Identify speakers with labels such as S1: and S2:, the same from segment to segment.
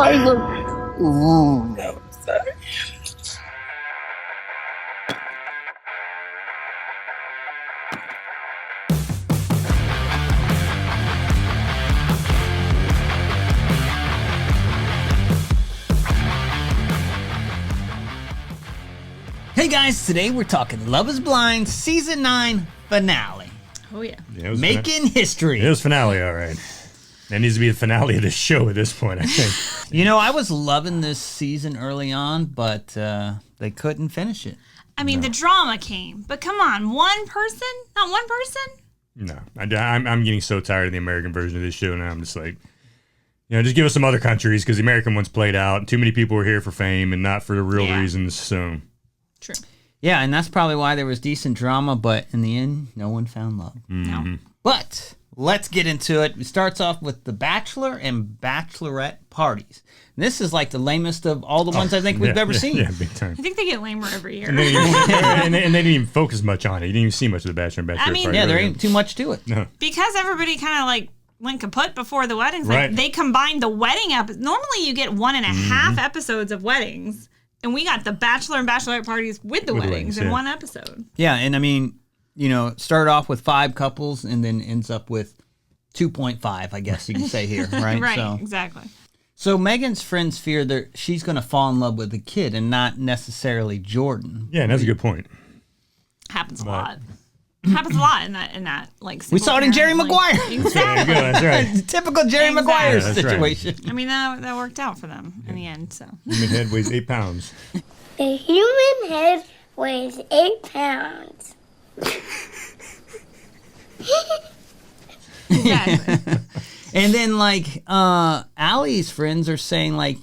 S1: Ooh, no, sorry.
S2: Hey guys, today we're talking Love is Blind Season 9 finale.
S3: Oh yeah.
S2: Making history.
S4: It was finale, all right. That needs to be the finale of the show at this point, I think.
S2: You know, I was loving this season early on, but they couldn't finish it.
S3: I mean, the drama came, but come on, one person? Not one person?
S4: No, I'm getting so tired of the American version of this show now. I'm just like, just give us some other countries because the American one's played out. Too many people were here for fame and not for the real reasons, so...
S3: True.
S2: Yeah, and that's probably why there was decent drama, but in the end, no one found love.
S3: No.
S2: But let's get into it. It starts off with the bachelor and bachelorette parties. And this is like the lamest of all the ones I think we've ever seen.
S4: Yeah, big time.
S3: I think they get lamer every year.
S4: And they didn't even focus much on it. You didn't even see much of the bachelor and bachelorette party.
S2: Yeah, there ain't too much to it.
S4: No.
S3: Because everybody kind of like went kaput before the weddings. Like they combined the wedding episodes. Normally you get 1.5 episodes of weddings. And we got the bachelor and bachelorette parties with the weddings in one episode.
S2: Yeah, and I mean, started off with 5 couples and then ends up with 2.5, I guess you can say here, right?
S3: Right, exactly.
S2: So Megan's friends fear that she's going to fall in love with the kid and not necessarily Jordan.
S4: Yeah, and that's a good point.
S3: Happens a lot. Happens a lot in that like.
S2: We saw it in Jerry Maguire.
S3: Exactly.
S4: That's right.
S2: Typical Jerry Maguire situation.
S3: Right. I mean that worked out for them in the end. So.
S4: Human head weighs 8 pounds.
S1: A human head weighs 8 pounds.
S3: Exactly.
S2: And then like Allie's friends are saying like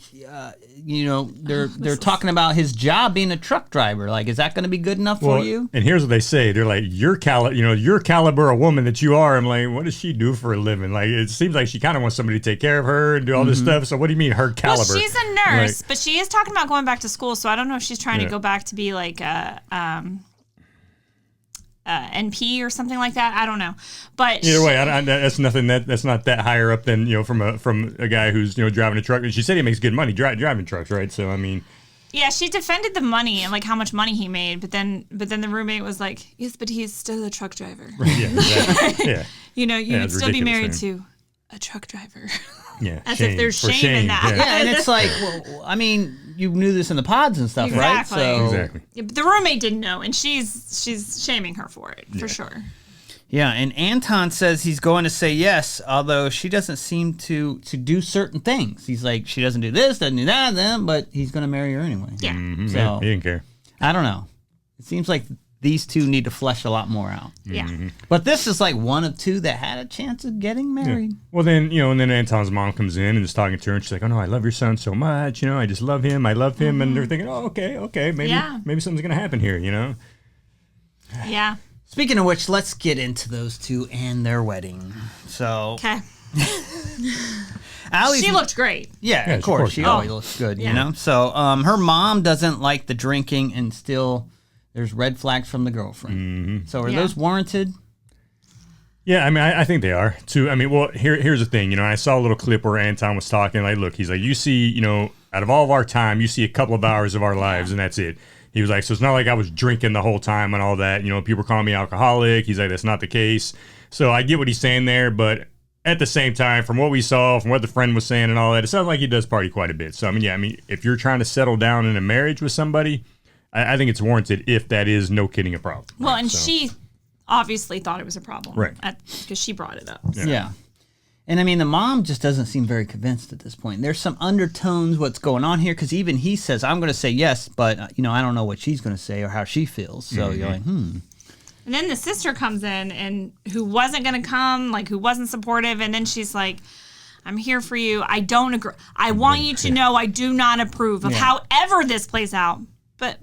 S2: they're talking about his job being a truck driver. Like, is that going to be good enough for you?
S4: And here's what they say: they're like, your caliber of woman that you are. I'm like, what does she do for a living? Like, it seems like she kind of wants somebody to take care of her and do all this stuff. So what do you mean her caliber?
S3: Well, she's a nurse, but she is talking about going back to school. So I don't know if she's trying to go back to be like a NP or something like that. I don't know, but
S4: either way, that's nothing. That's not that higher up than from a guy who's driving a truck. And she said he makes good money driving trucks, right? So I mean,
S3: yeah, she defended the money and like how much money he made, but then the roommate was like, yes, but he's still a truck driver.
S4: Yeah, exactly. Yeah.
S3: You would still be married to a truck driver.
S4: Yeah,
S3: as if there's shame in that.
S2: Yeah, and it's like, well, I mean, you knew this in the pods and stuff, right? So
S4: exactly.
S3: Yeah, but the roommate didn't know, and she's shaming her for it for sure.
S2: Yeah, and Anton says he's going to say yes, although she doesn't seem to do certain things. He's like, she doesn't do this, doesn't do that, then, but he's going to marry her anyway.
S3: Yeah.
S4: Mm-hmm.
S2: So
S4: yeah, he didn't care.
S2: I don't know. It seems like these two need to flesh a lot more out.
S3: Yeah.
S4: Mm-hmm.
S2: But this is like one of two that had a chance of getting married.
S4: Yeah. Well, then, and then Anton's mom comes in and is talking to her, and she's like, oh, no, I love your son so much. I just love him. I love him. And they're thinking, oh, okay. Maybe something's going to happen here,
S3: Yeah.
S2: Speaking of which, let's get into those two and their wedding. So,
S3: okay.
S2: Allie's,
S3: she looked great.
S2: Yeah, of course. She always looks good, So, her mom doesn't like the drinking, and still there's red flags from the girlfriend. Mm-hmm. So, are those warranted?
S4: Yeah, I mean, I think they are too. I mean, well, here's the thing. I saw a little clip where Anton was talking. Like, look, he's like, you see, out of all of our time, you see a couple of hours of our lives, and that's it. He was like, so it's not like I was drinking the whole time and all that. People were calling me alcoholic. He's like, that's not the case. So I get what he's saying there, but at the same time, from what we saw, from what the friend was saying and all that, it sounds like he does party quite a bit. So, I mean, if you're trying to settle down in a marriage with somebody, I think it's warranted if that is, no kidding, a problem.
S3: Well, and she obviously thought it was a problem.
S4: Right.
S3: Because she brought it up.
S2: Yeah. And I mean, the mom just doesn't seem very convinced at this point. There's some undertones what's going on here, because even he says, I'm going to say yes, but, I don't know what she's going to say or how she feels. So you're like,
S3: And then the sister comes in, and who wasn't going to come, like, who wasn't supportive, and then she's like, I'm here for you. I don't agree. I want you to know I do not approve of however this plays out. But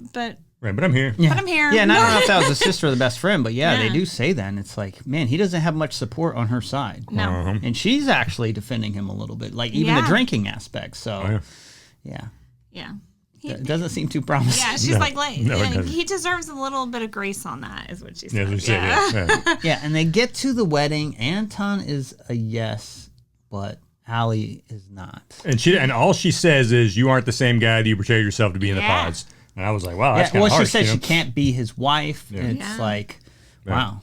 S4: Right, but I'm here.
S3: But I'm here.
S2: Yeah, and I don't know if that was a sister or the best friend, but they do say that, and it's like, man, he doesn't have much support on her side.
S3: No.
S4: Uh-huh.
S2: And she's actually defending him a little bit, like even the drinking aspect. So,
S3: Yeah.
S2: It doesn't seem too promising.
S3: Yeah, she's like,
S4: no,
S3: he deserves a little bit of grace on that, is what she said.
S4: Yeah.
S2: Yeah, and they get to the wedding. Anton is a yes, but Allie is not.
S4: And all she says is, "You aren't the same guy that you portrayed yourself to be in the pods." And I was like, "Wow, that's kind of harsh."
S2: Well, she said
S4: you know?
S2: she can't be his wife.
S4: Yeah.
S2: And it's like, wow.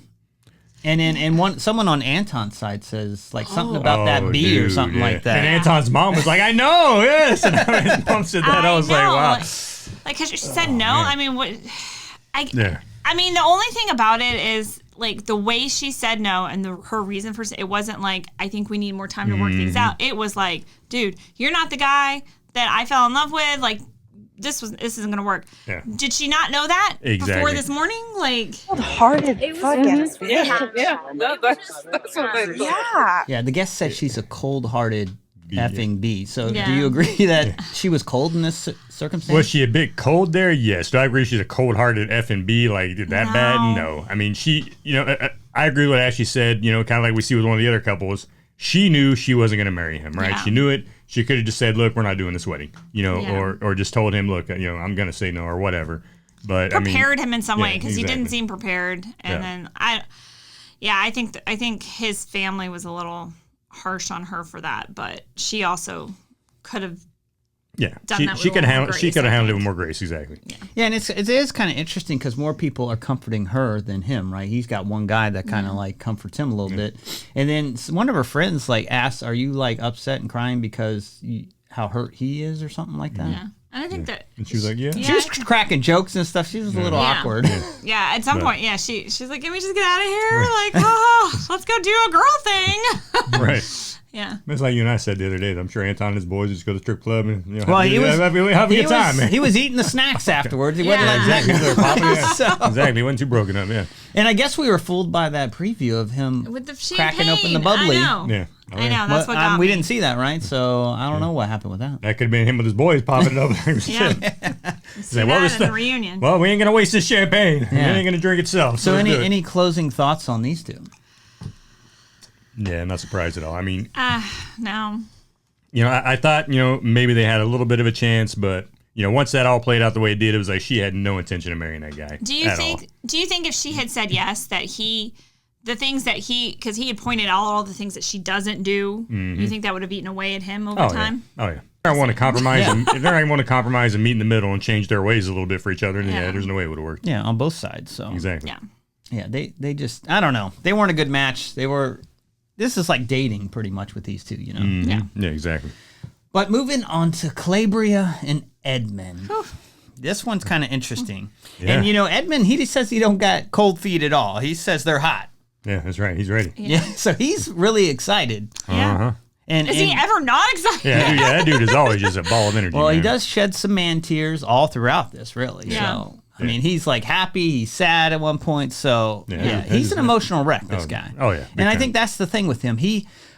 S2: And then someone on Anton's side says like something about that bee or something like that.
S4: And Anton's mom was like, "I know, yes." And his mom said that. I was like, "Wow."
S3: Like, because she said no.
S4: Man.
S3: I mean, what? I mean, the only thing about it is like the way she said no and her reason for it wasn't like, I think we need more time to work things out. It was like, dude, you're not the guy that I fell in love with. Like, this isn't gonna work.
S4: Yeah.
S3: Did she not know that before this morning? Like,
S5: cold-hearted fucking.
S6: Yeah. That's what they thought.
S2: Yeah, the guest said she's a cold-hearted effing bee. So
S3: Yeah.
S2: do you agree that she was cold in this circumstance?
S4: Was she a bit cold there? Yes. Do I agree she's a cold-hearted effing bee? Like, that bad? No. I mean, she, I agree with what Ashley said, kind of like we see with one of the other couples. She knew she wasn't going to marry him, right?
S3: Yeah.
S4: She knew it. She could have just said, "Look, we're not doing this wedding," or just told him, "Look, I'm going to say no," or whatever. But
S3: prepared him in some way because he
S4: exactly.
S3: didn't seem prepared. And then I think his family was a little harsh on her for that, but she also could have done that.
S4: She could have handled it with
S3: more.
S4: more grace. Exactly.
S2: Yeah, and it is kind of interesting because more people are comforting her than him, right? He's got one guy that kind of like comforts him a little bit, and then one of her friends like asks, "Are you like upset and crying because how hurt he is or something like that?"
S3: Yeah, and I think that.
S4: And she was like, "Yeah."
S2: She was cracking jokes and stuff. She was a little awkward.
S3: Yeah, at some point, she's like, "Can we just get out of here? Like, let's go do a girl thing."
S4: Right.
S3: Yeah.
S4: It's like you and I said the other day. I'm sure Anton and his boys just go to the strip club and have a good time, man.
S2: He was eating the snacks afterwards. He wasn't like
S4: Exactly.
S2: so.
S4: Exactly. He wasn't too broken up, yeah.
S2: And I guess we were fooled by that preview of him
S3: With the
S2: cracking open the
S3: champagne.
S2: bubbly.
S3: I know.
S4: Yeah.
S3: I know. That's what got
S2: we
S3: me.
S2: didn't see that, right? So I don't know what happened with that.
S4: That could have been him with his boys popping it up.
S3: Yeah.
S4: Say,
S3: That
S4: this
S3: in the reunion.
S4: Well, we ain't gonna waste this champagne. It ain't gonna drink itself.
S2: So
S4: let's do it.
S2: any closing thoughts on these two?
S4: Yeah, I'm not surprised at all. I mean,
S3: No.
S4: I thought, maybe they had a little bit of a chance, but once that all played out the way it did, it was like she had no intention of marrying that guy.
S3: Do you
S4: at
S3: think?
S4: all.
S3: Do you think if she had said yes, that the things that because he had pointed out all the things that she doesn't do, you think that would have eaten away at him over time?
S4: Yeah. Oh yeah. If they want to compromise, if they want to compromise and meet in the middle and change their ways a little bit for each other, then there's no way it would have worked.
S2: Yeah, on both sides. So
S4: Exactly.
S3: Yeah.
S2: yeah, they just I don't know. They weren't a good match. This is like dating pretty much with these two,
S4: Mm-hmm.
S3: Yeah.
S4: Yeah, exactly.
S2: But moving on to Kalybriah and Edmond. This one's kind of interesting.
S4: Yeah.
S2: And Edmond, he just says he don't got cold feet at all. He says they're hot.
S4: Yeah, that's right. He's ready.
S2: Yeah. So he's really excited.
S3: Yeah.
S4: Uh-huh.
S2: And
S3: Is he ever not excited?
S4: Yeah, that dude is always just a ball of energy.
S2: Well, he
S4: man.
S2: does shed some man tears all throughout this, really.
S3: Yeah.
S2: So I mean, he's like happy, he's sad at one point. So
S4: Yeah.
S2: he's an emotional wreck. This guy.
S4: Oh, yeah. Big
S2: And I
S4: time.
S2: think that's the thing with him.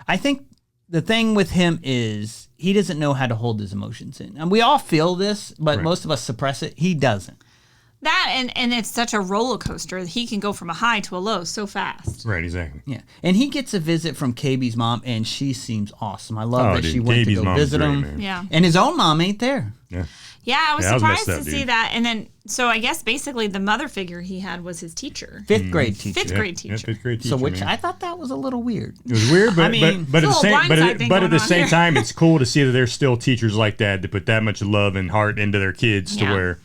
S2: I think the thing with him is he doesn't know how to hold his emotions in. And we all feel this, but
S4: Right.
S2: most of us suppress it. He doesn't.
S3: That and it's such a roller coaster. He can go from a high to a low so fast.
S4: Right, exactly.
S2: Yeah. And he gets a visit from KB's mom, and she seems awesome. I love that
S4: dude,
S2: she went
S4: KB's
S2: to go
S4: mom's
S2: visit
S4: great,
S2: him.
S4: man.
S3: Yeah.
S2: And his own mom ain't there.
S4: Yeah.
S3: Yeah, I was
S4: Yeah, I was
S3: surprised
S4: messed up,
S3: to see
S4: dude.
S3: that. And then, so I guess basically the mother figure he had was his teacher.
S2: Fifth grade teacher.
S3: Fifth grade teacher.
S4: Yeah, fifth grade teacher.
S2: So, which
S4: man.
S2: I thought that was a little weird.
S4: It was weird, but
S2: I mean,
S4: but at the
S3: it's a
S4: same
S3: little blindside thing
S4: but at
S3: going
S4: the
S3: on
S4: same
S3: here.
S4: time, it's cool to see that there's still teachers like that put that much love and heart into their kids to
S3: Yeah.
S4: where,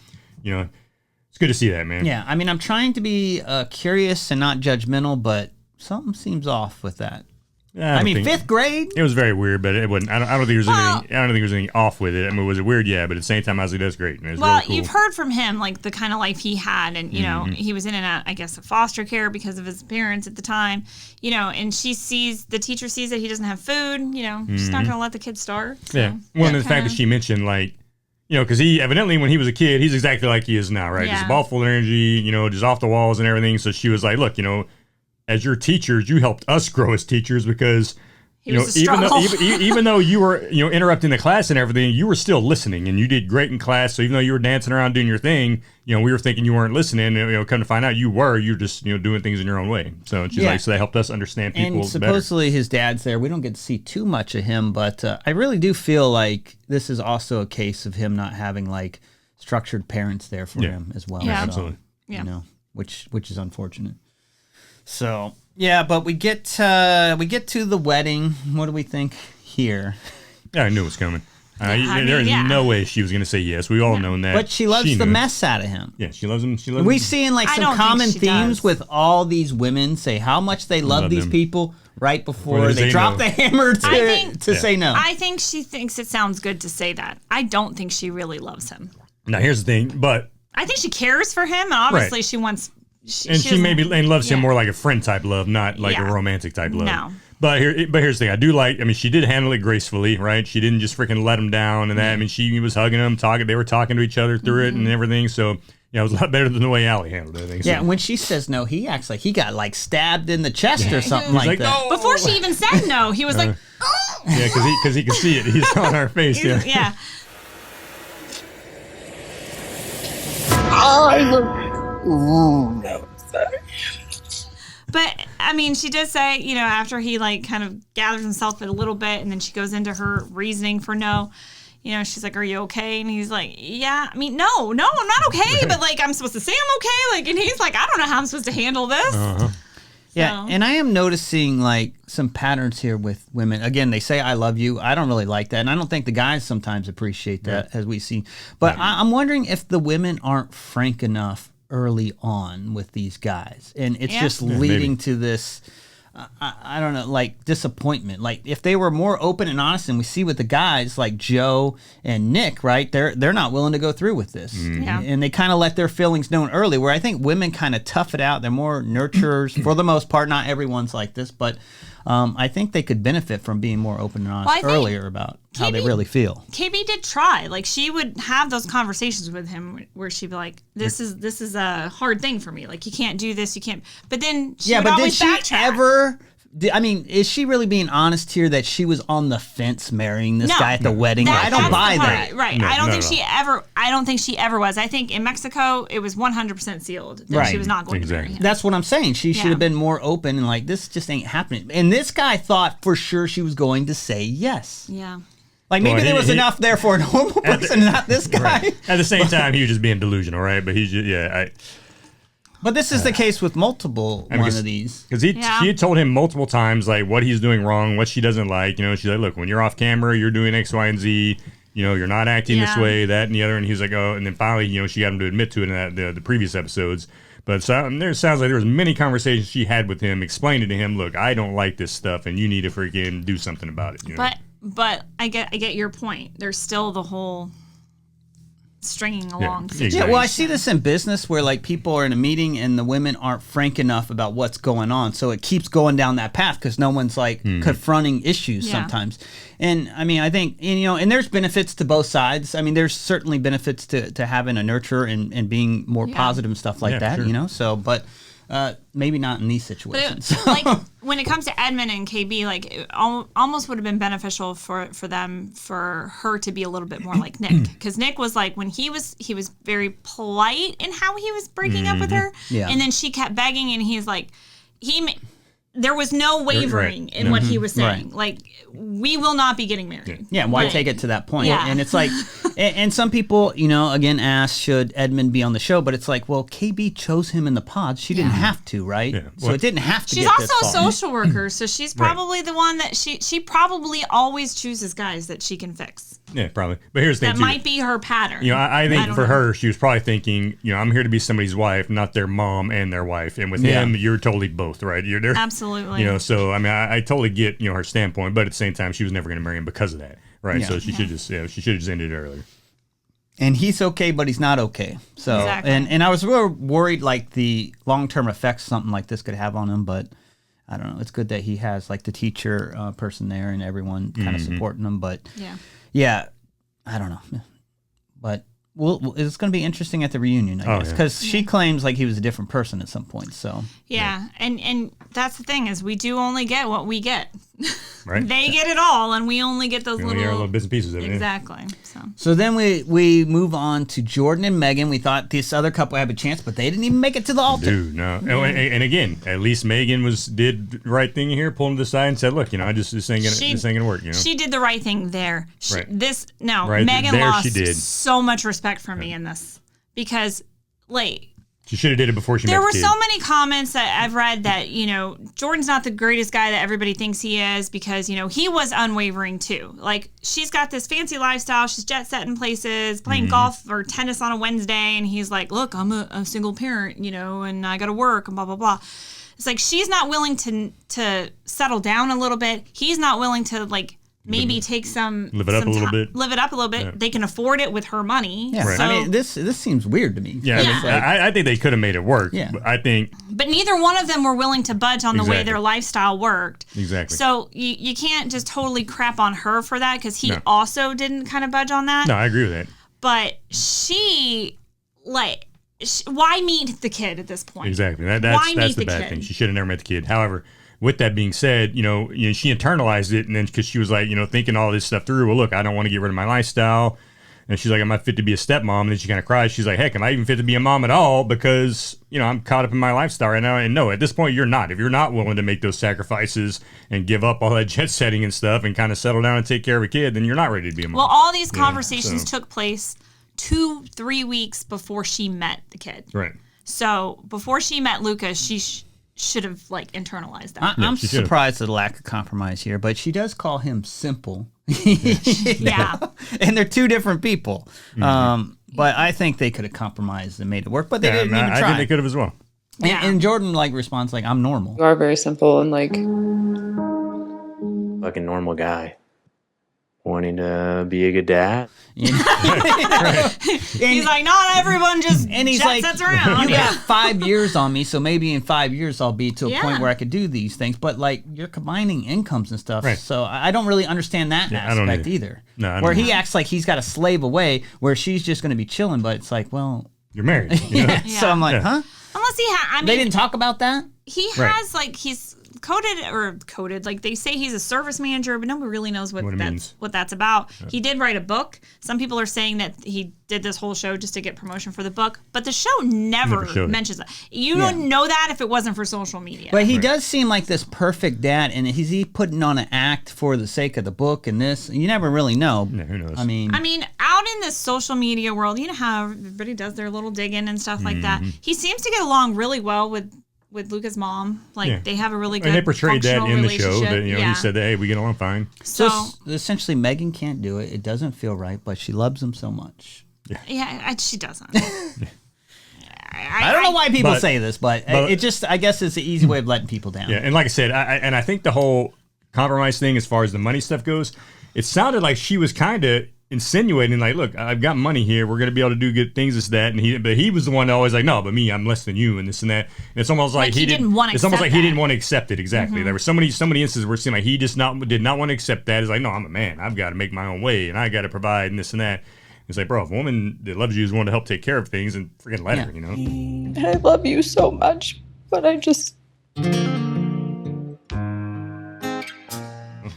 S4: it's good to see that, man.
S2: Yeah. I mean, I'm trying to be curious and not judgmental, but something seems off with that.
S4: Yeah,
S2: I mean,
S4: think-
S2: fifth grade?
S4: It was very weird, but it wasn't. I don't think there's
S3: Well-
S4: anything. I don't think there's anything off with it. I mean, was it weird? Yeah, but at the same time, I was like, that's great. And it was
S3: Well,
S4: really cool.
S3: you've heard from him like the kind of life he had, and
S4: Mm-hmm.
S3: he was in and out, I guess, of foster care because of his parents at the time, and the teacher sees that he doesn't have food, she's not going to let the kid starve. So,
S4: Yeah. Well, and the fact that she mentioned, like, because he evidently, when he was a kid, he's exactly like he is now, right? Just a
S3: Yeah.
S4: ball full of energy, just off the walls and everything. So she was like, look, as your teachers, you helped us grow as teachers because,
S3: was a
S4: even though,
S3: struggle.
S4: even though you were, interrupting the class and everything, you were still listening and you did great in class. So even though you were dancing around doing your thing, we were thinking you weren't listening. And, come to find out you were. You're just, doing things in your own way. So she's
S2: Yeah.
S4: like, so that helped us understand people
S2: And
S4: better.
S2: supposedly his dad's there. We don't get to see too much of him, but I really do feel like this is also a case of him not having like structured parents there for him as well.
S3: Yeah.
S2: So,
S4: Absolutely.
S3: Yeah.
S2: which is unfortunate. So yeah, but we get to the wedding. What do we think? here.
S4: Yeah, I knew it was coming.
S3: There's
S4: no way she was going to say yes. We all known that.
S2: But she loves the
S4: knew.
S2: mess out of him.
S4: Yeah, she loves him. She loves
S2: We
S4: him.
S2: seeing like
S3: I
S2: some
S3: don't think
S2: common
S3: she
S2: themes
S3: does.
S2: with all these women say how much they love these
S4: them.
S2: people right before
S4: Before they
S2: they
S4: say
S2: drop
S4: no.
S2: the hammer to say no.
S3: I think she thinks it sounds good to say that. I don't think she really loves him.
S4: Now, here's the thing, but...
S3: I think she cares for him, and obviously she wants...
S4: She maybe loves him more like a friend type love, not like a
S3: Yeah.
S4: romantic type love.
S3: No.
S4: But here's the thing. I do like. I mean, she did handle it gracefully, right? She didn't just freaking let him down and that. I mean, she was hugging him, talking. They were talking to each other through it and everything. So yeah, it was a lot better than the way Allie handled it. I think. So.
S2: Yeah, when she says no, he acts like he got like stabbed in the chest or something
S4: He's
S2: like that.
S4: "No!"
S3: Before she even said no, he was like, oh!
S4: Yeah, because he can see it. He's on our face. Yeah.
S3: Yeah. But I mean, she did say, you know, after he like kind of gathers himself a little bit, and then she goes into her reasoning for no. You know, she's like, "Are you okay?" And he's like, "Yeah." I mean, no, I'm not okay. But like, I'm supposed to say I'm okay. Like, and he's like, "I don't know how I'm supposed to handle this."
S2: Yeah,
S3: So-
S2: and I am noticing like some patterns here with women. Again, they say "I love you." I don't really like that, and I don't think the guys sometimes appreciate that, as we see. But I'm wondering if the women aren't frank enough early on with these guys, and it's just leading
S4: maybe.
S2: to this. I don't know, like disappointment. Like if they were more open and honest, and we see with the guys like Joe and Nick, right? They're not willing to go through with this,
S3: Yeah.
S2: and they kind of let their feelings known early. Where I think women kind of tough it out. They're more nurturers for the most part. Not everyone's like this, but I think they could benefit from being more open and honest
S3: Well, I think
S2: earlier about how they really feel.
S3: KB did try. Like she would have those conversations with him where she'd be like, "This is a hard thing for me. Like you can't do this. You can't." But then she would
S2: but did
S3: always
S2: she
S3: backtrack.
S2: ever? I mean, is she really being honest here that she was on the fence marrying this
S3: No.
S2: guy at the wedding? I don't
S3: That's
S2: buy
S3: the part,
S2: that.
S3: Right.
S4: No,
S3: I don't
S4: not
S3: think
S4: at
S3: she ever. I don't think she ever was. I think in Mexico it was 100% sealed that
S2: Right.
S3: she was not going to marry
S4: Exactly.
S3: him.
S2: That's what I'm saying. She should
S3: Yeah.
S2: have been more open and like, this just ain't happening. And this guy thought for sure she was going to say yes.
S3: Yeah.
S2: Like maybe
S4: Well,
S2: there was
S4: he-
S2: enough there for a normal person, not this guy.
S4: Right. At the same time, he was just being delusional, right? But he's just
S2: But this is the case with multiple one
S4: because-
S2: of these.
S4: Because
S3: Yeah.
S4: she had told him multiple times like what he's doing wrong, what she doesn't like. You know, she's like, "Look, when you're off camera, you're doing X, Y, and Z. You know, you're not acting this
S3: Yeah.
S4: way, that, and the other." And he was like, "Oh," and then finally, you know, she got him to admit to it in the previous episodes. But there sounds like there was many conversations she had with him, explaining to him, "Look, I don't like this stuff, and you need to freaking do something about it." You know?
S3: But I get your point. There's still the whole stringing along.
S4: exactly.
S2: Yeah, well, I see this in business where like people are in a meeting and the women aren't frank enough about what's going on, so it keeps going down that path because no one's like confronting issues
S3: Yeah.
S2: sometimes. And I mean, I think and there's benefits to both sides. I mean, there's certainly benefits to having a nurture and being more positive and stuff like
S4: Yeah,
S2: that.
S4: sure.
S2: You know, so but maybe not in these
S3: But
S2: situations.
S3: it, like when it comes to Edmond and KB, like it almost would have been beneficial for her to be a little bit more like Nick, because Nick was like when he was very polite in how he was breaking up with her,
S2: Yeah.
S3: and then she kept begging, and he's like there was no wavering in
S4: No.
S3: what he was saying.
S2: Right.
S3: Like, we will not be getting married.
S2: Yeah, why
S3: Like,
S2: take it to that point?
S3: Yeah.
S2: And it's like, and some people, again, ask, should Edmond be on the show? But it's like, well, KB chose him in the pod. She didn't have to, right?
S4: Yeah.
S2: So
S4: Well,
S2: it didn't have to
S3: She's
S2: get
S3: also
S2: this
S3: a
S2: far.
S3: social worker, so she's probably the one that she probably always chooses guys that she can fix.
S4: Yeah, probably. But here's the thing,
S3: That
S4: too.
S3: might be her pattern.
S4: You know, I think
S3: don't
S4: for
S3: know.
S4: her, she was probably thinking, I'm here to be somebody's wife, not their mom and their wife. And with him, you're totally both, right? You're there.
S3: Absolutely.
S4: So I mean, I totally get her standpoint, but at the same time, she was never going to marry him because of that, right?
S2: Yeah.
S4: So she should just ended it earlier.
S2: And he's okay, but he's not okay. So,
S3: Exactly.
S2: and I was really worried, like, the long-term effects something like this could have on him, but I don't know. It's good that he has, like, the teacher person there and everyone kind of supporting him. But, yeah, I don't know. But it's going to be interesting at the reunion, I guess,
S4: yeah.
S2: because she claims, like, he was a different person at some point, so.
S3: Yeah, and that's the thing is we do only get what we get.
S4: Right?
S3: They get it all, and we only get those
S4: We only
S3: little,
S4: get our little bits and pieces of it. yeah.
S3: exactly.
S2: So then we move on to Jordan and Megan. We thought this other couple had a chance, but they didn't even make it to the altar.
S4: Dude, no. And again, at least Megan did the right thing here, pulled him to the side and said, "Look, this ain't gonna work."
S3: She did the right thing there.
S4: Right.
S3: Megan
S4: Right there
S3: lost
S4: she did.
S3: so much respect for me in this because, like,
S4: She should have did it before she met
S3: There
S4: the
S3: were
S4: kid.
S3: so many comments that I've read that, Jordan's not the greatest guy that everybody thinks he is because, he was unwavering too. Like, she's got this fancy lifestyle. She's jet setting places, playing golf or tennis on a Wednesday. And he's like, look, I'm a single parent, and I got to work and blah, blah, blah. It's like she's not willing to settle down a little bit. He's not willing to, like, maybe take
S4: live it up a little bit.
S3: Live it up a little bit.
S4: Yeah.
S3: They can afford it with her money.
S2: Yeah,
S3: So,
S2: I mean, this seems weird to me.
S4: Yeah, I think they could have made it work.
S2: Yeah.
S4: But I think.
S3: But neither one of them were willing to budge on the way their lifestyle worked.
S4: Exactly.
S3: So you can't just totally crap on her for that because he also didn't kind of budge on that.
S4: No, I agree with that.
S3: But why meet the kid at this point?
S4: Exactly.
S3: Why
S4: That's
S3: meet
S4: the bad
S3: kid?
S4: thing. She should have never met the kid. However, with that being said, she internalized it, and then because she was like, thinking all this stuff through. Well, look, I don't want to get rid of my lifestyle, and she's like, I'm not fit to be a stepmom. And then she kind of cries. She's like, heck, am I even fit to be a mom at all? Because I'm caught up in my lifestyle right now. And no, at this point, you're not. If you're not willing to make those sacrifices and give up all that jet setting and stuff, and kind of settle down and take care of a kid, then you're not ready to be a mom.
S3: Well, all these conversations took place 2-3 weeks before she met the kid.
S4: Right.
S3: So before she met Lucas, she should have internalized that.
S2: I'm surprised at the lack of compromise here, but she does call him simple.
S3: Yeah.
S2: And they're two different people. But I think they could have compromised and made it work, but they didn't even try.
S4: I think they could have as well.
S2: And Jordan responds like, I'm normal.
S5: You are very simple and
S7: fucking normal guy. Wanting to be a good dad.
S3: He's like, not everyone just jet sets around.
S2: You got 5 years on me, so maybe in 5 years I'll be to a point where I could do these things. But you're combining incomes and stuff, so I don't really understand that aspect either.
S4: No,
S2: where he acts like he's got a slave away, where she's just going to be chilling. But it's like, well,
S4: you're married.
S2: So I'm like, huh?
S3: Unless
S2: they didn't talk about that.
S3: He has he's coded like they say he's a service manager, but nobody really knows what that's about. Yeah. He did write a book. Some people are saying that he did this whole show just to get promotion for the book, but the show never mentions that. You don't know that if it wasn't for social media.
S2: But he does seem like this perfect dad, and is he putting on an act for the sake of the book and this? You never really know.
S4: Yeah, who knows?
S3: I mean, out in this social media world, you know how everybody does their little digging and stuff like that. He seems to get along really well with Luca's mom. They have a really good,
S4: and they portrayed that in the show. That
S3: he
S4: said that, hey, we get along fine.
S2: So essentially, Megan can't do it. It doesn't feel right, but she loves him so much.
S3: Yeah, she doesn't.
S2: I don't know why people say this, but it just, I guess it's an easy way of letting people down.
S4: Yeah, and like I said, I think the whole compromise thing, as far as the money stuff goes, it sounded like she was kind of insinuating, like, look, I've got money here, we're going to be able to do good things, this, that, and he was the one that always like, no, but me, I'm less than you, and this and that. And it's almost like he didn't want to. It's almost like he didn't want to accept it. Exactly. There were so many instances where it seemed like he just did not want to accept that. It's like, no, I'm a man, I've got to make my own way, and I got to provide, and this and that. It's like, bro, if a woman that loves you is willing to help take care of things, and freaking let her,
S5: And I love you so much, but I just.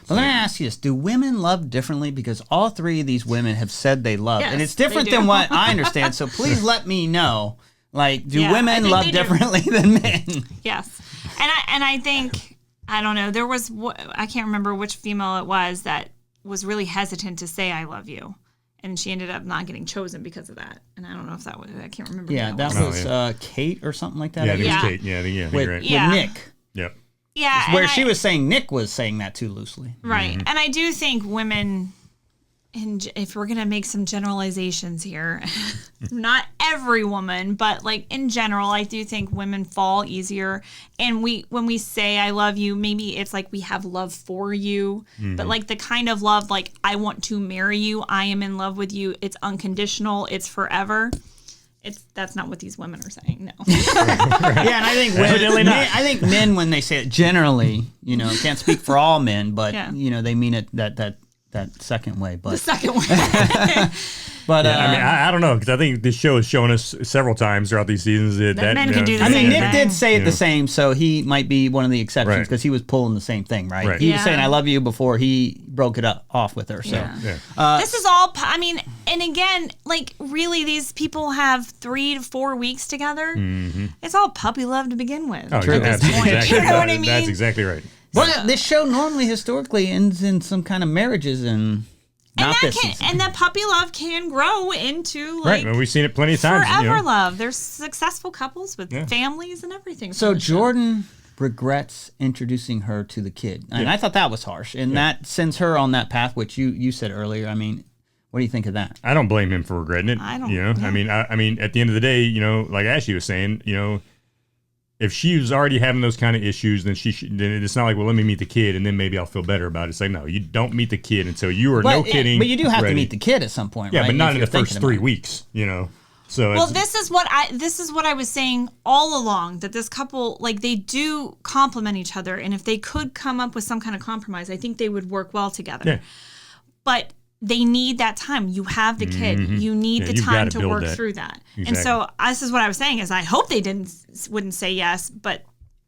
S2: Well, let me ask you this. Do women love differently? Because all three of these women have said they love.
S3: Yes,
S2: and it's different than what I understand. So please let me know. Do women love differently than men?
S3: Yes. And I think, I don't know, there was, I can't remember which female it was that was really hesitant to say I love you. And she ended up not getting chosen because of that. And I don't know if that was, I can't remember.
S2: Yeah, that was Kait or something like that.
S4: Yeah, I think it was Kait. Yeah, I think you're right.
S3: Yeah.
S2: With Nick.
S4: Yep.
S3: Yeah.
S2: Where she was saying Nick was saying that too loosely.
S3: Right. Mm-hmm. And I do think women, if we're going to make some generalizations here, not every woman, but in general, I do think women fall easier. And when we say I love you, maybe it's like we have love for you, but the kind of love, I want to marry you, I am in love with you, it's unconditional, it's forever. That's not what these women are saying. No.
S2: Yeah, and I think I think men, when they say it, generally, can't speak for all men, but they mean it that second way. But
S3: the second way.
S2: But
S4: I don't know, because I think this show has shown us several times throughout these seasons that
S3: men can do the
S2: same
S3: same
S2: Nick
S3: thing.
S2: did say it the same, so he might be one of the exceptions because he was pulling the same thing, right? He was saying I love you before he broke it off with her. So
S3: this is all. And again, really, these people have 3 to 4 weeks together.
S4: Mm-hmm.
S3: It's all puppy love to begin with.
S4: Oh, true. Exactly.
S3: You know what I mean?
S4: That's exactly right.
S2: Well, this show normally historically ends in some kind of marriages and Not this season.
S3: And that puppy love can grow into like
S4: Right, and we've seen it plenty of times.
S3: forever love. There's successful couples with families and everything.
S2: So Jordan regrets introducing her to the kid. And I thought that was harsh. And that sends her on that path, which you said earlier. I mean, what do you think of that?
S4: I don't blame him for regretting it.
S3: I don't.
S4: You know, I mean, at the end of the day, you know, like Ashley was saying, you know, if she was already having those kind of issues, then then it's not like, well, let me meet the kid and then maybe I'll feel better about it. It's like, no, you don't meet the kid until you are no kidding.
S2: But you do have
S4: ready.
S2: to meet the kid at some point,
S4: Yeah,
S2: right?
S4: but not
S2: If
S4: in
S2: you're
S4: the first
S2: thinking
S4: 3
S2: about it.
S4: weeks, you know. So
S3: Well, this is what I was saying all along, that this couple, like, they do complement each other, and if they could come up with some kind of compromise, I think they would work well together.
S4: Yeah.
S3: But they need that time. You have the kid. You need the
S4: you've
S3: time
S4: gotta
S3: to
S4: build
S3: work
S4: that.
S3: through that.
S4: Exactly.
S3: And so this is what I was saying is I hope they wouldn't say yes, but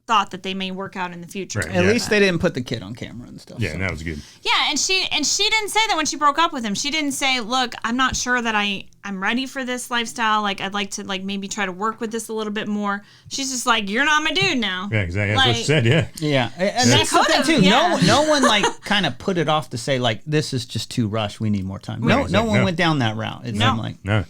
S3: thought that they may work out in the future.
S4: Right.
S2: At
S4: Yeah.
S2: least they didn't put the kid on camera and stuff.
S4: Yeah,
S2: so.
S4: and that was good.
S3: Yeah, and she didn't say that when she broke up with him. She didn't say, "Look, I'm not sure that I'm ready for this lifestyle. Like, I'd like to maybe try to work with this a little bit more." She's just like, "You're not my dude now."
S4: Yeah, exactly. That's what she said. Yeah.
S2: Yeah, and that's the thing too.
S3: yeah.
S2: No one like kind of put it off to say like this is just too rushed. We need more time. No one went down that route. It seemed like
S4: No.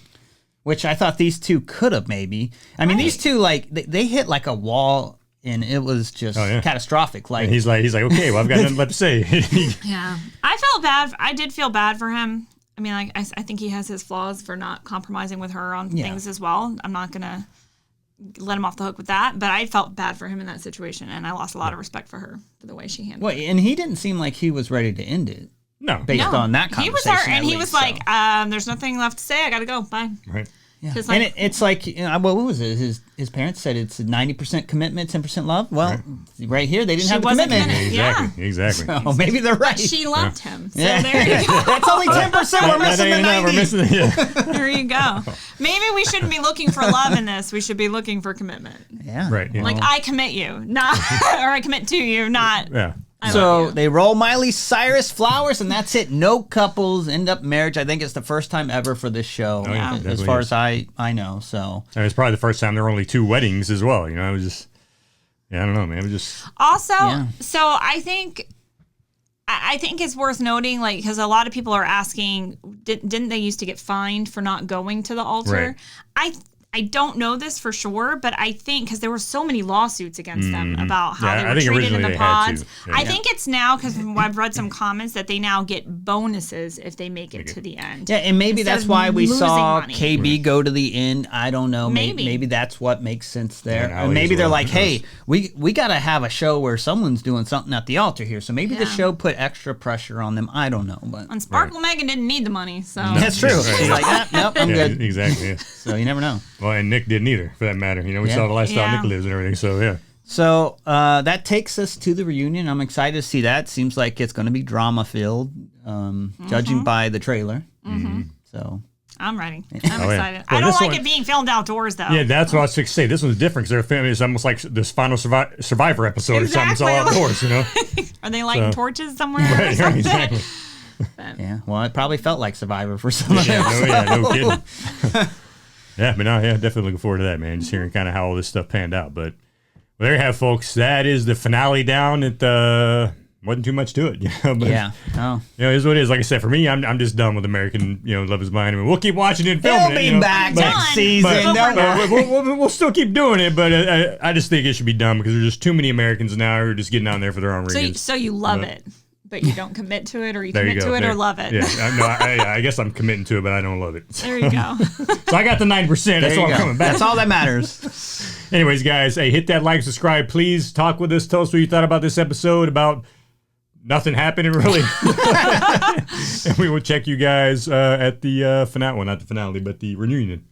S2: which I thought these two could have maybe. I mean, these two like they hit like a wall. And it was just catastrophic. Like
S4: And he's like, okay, well, I've got nothing left to say.
S3: Yeah, I felt bad. I did feel bad for him. I mean, I think he has his flaws for not compromising with her on things as well. I'm not gonna let him off the hook with that, but I felt bad for him in that situation, and I lost a lot of respect for her for the way she handled it.
S2: and he didn't seem like he was ready to end it
S4: No.
S2: based on that
S3: He was
S2: conversation.
S3: there, and
S2: at
S3: he
S2: least,
S3: was like, "There's nothing left to say. I gotta go. Bye."
S4: Right.
S2: Yeah.
S3: 'Cause,
S2: And
S3: like-
S2: it's like, what was it? His parents said it's a 90% commitment, 10% love. Well, right here they didn't have the
S3: wasn't
S2: commitment.
S3: committed.
S4: Exactly.
S3: Yeah.
S4: Exactly.
S2: Oh, maybe they're right.
S3: She loved him. So
S2: Yeah.
S3: there you go.
S2: That's only 10%. We're missing the 90.
S4: We're missing the,
S3: There you go. Maybe we shouldn't be looking for love in this. We should be looking for commitment.
S2: Yeah.
S4: Right. Yeah.
S3: Like, I commit you, not, or I commit to you, not.
S4: yeah.
S2: So they roll Miley Cyrus flowers, and that's it. No couples end up marriage. I think it's the first time ever for this show,
S4: Oh, yeah,
S2: as
S4: definitely
S2: far
S4: is.
S2: as I know. So
S4: And it's probably the first time there were only 2 weddings as well. You know, it was just, I don't know, man. It was just,
S3: Also,
S2: Yeah.
S3: so I think it's worth noting, like, because a lot of people are asking, didn't they used to get fined for not going to the altar?
S4: Right.
S3: I don't know this for sure, but I think because there were so many lawsuits against them about how
S4: Yeah, I
S3: they
S4: think
S3: were treated in
S4: originally
S3: the
S4: they had
S3: pods.
S4: to. Yeah.
S3: I think it's now, because I've read some comments, that they now get bonuses if they make it to the end.
S2: yeah, and maybe
S3: Instead
S2: that's
S3: of
S2: why we
S3: losing
S2: saw
S3: money.
S2: KB go to the end. I don't know.
S3: Maybe.
S2: Maybe that's what makes sense there.
S4: Yeah,
S2: And maybe
S4: as
S2: they're
S4: well.
S2: like,
S4: Who knows?
S2: hey, we got to have a show where someone's doing something at the altar here. So maybe the
S3: Yeah.
S2: show put extra pressure on them. I don't know, but
S3: And Sparkle Megan didn't need the money, so.
S2: that's true.
S4: Right.
S2: She's like, nope, I'm
S4: yeah,
S2: good.
S4: exactly. Yeah.
S2: So you never know.
S4: Well, and Nick didn't either, for that matter. You know, we
S2: Yeah.
S4: saw the lifestyle
S3: Yeah.
S4: Nick lives and everything. So, yeah.
S2: So that takes us to the reunion. I'm excited to see that. Seems like it's going to be drama filled, judging by the trailer. So
S3: I'm ready. I'm
S4: yeah.
S3: excited.
S4: Well,
S3: I don't
S4: this
S3: like
S4: one-
S3: it being filmed outdoors, though.
S4: Yeah, that's what I was going to say. This one's different because they're filming. It's almost like this final Survivor episode or something. It's all
S3: Exactly.
S4: outdoors, you know?
S3: Are they lighting torches somewhere? or
S4: Right,
S3: something?
S4: exactly.
S2: yeah, well, it probably felt like Survivor for some of them.
S4: No kidding. Yeah, but no, yeah, definitely looking forward to that, man. Just hearing kind of how all this stuff panned out. But well, there you have, folks. That is the finale down. It wasn't too much to it, you know. But,
S2: Yeah. Oh.
S4: you know, it is what it is. Like I said, for me, I'm just done with American, you know, Love Is Blind. I mean, we'll keep watching it and filming
S2: They'll
S4: it.
S2: be
S4: you know,
S2: back
S4: but-
S2: next season.
S3: But-
S2: Don't worry.
S4: we'll still keep doing it, but I just think it should be done because there's just too many Americans now who are just getting on there for their own reasons.
S3: So you love it, but you don't commit to it, or you
S4: There you
S3: commit
S4: go.
S3: to it
S4: There-
S3: or love it.
S4: Yeah, I guess I'm committing to it, but I don't love it.
S3: There you go.
S4: So I got the 9%. That's
S2: There you
S4: all I'm
S2: go.
S4: coming back.
S2: That's all that matters.
S4: Anyways, guys, hey, hit that like, subscribe, please. Talk with us. Tell us what you thought about this episode, about nothing happening, really. And we will check you guys at the finale. Well, not the finale, but the reunion.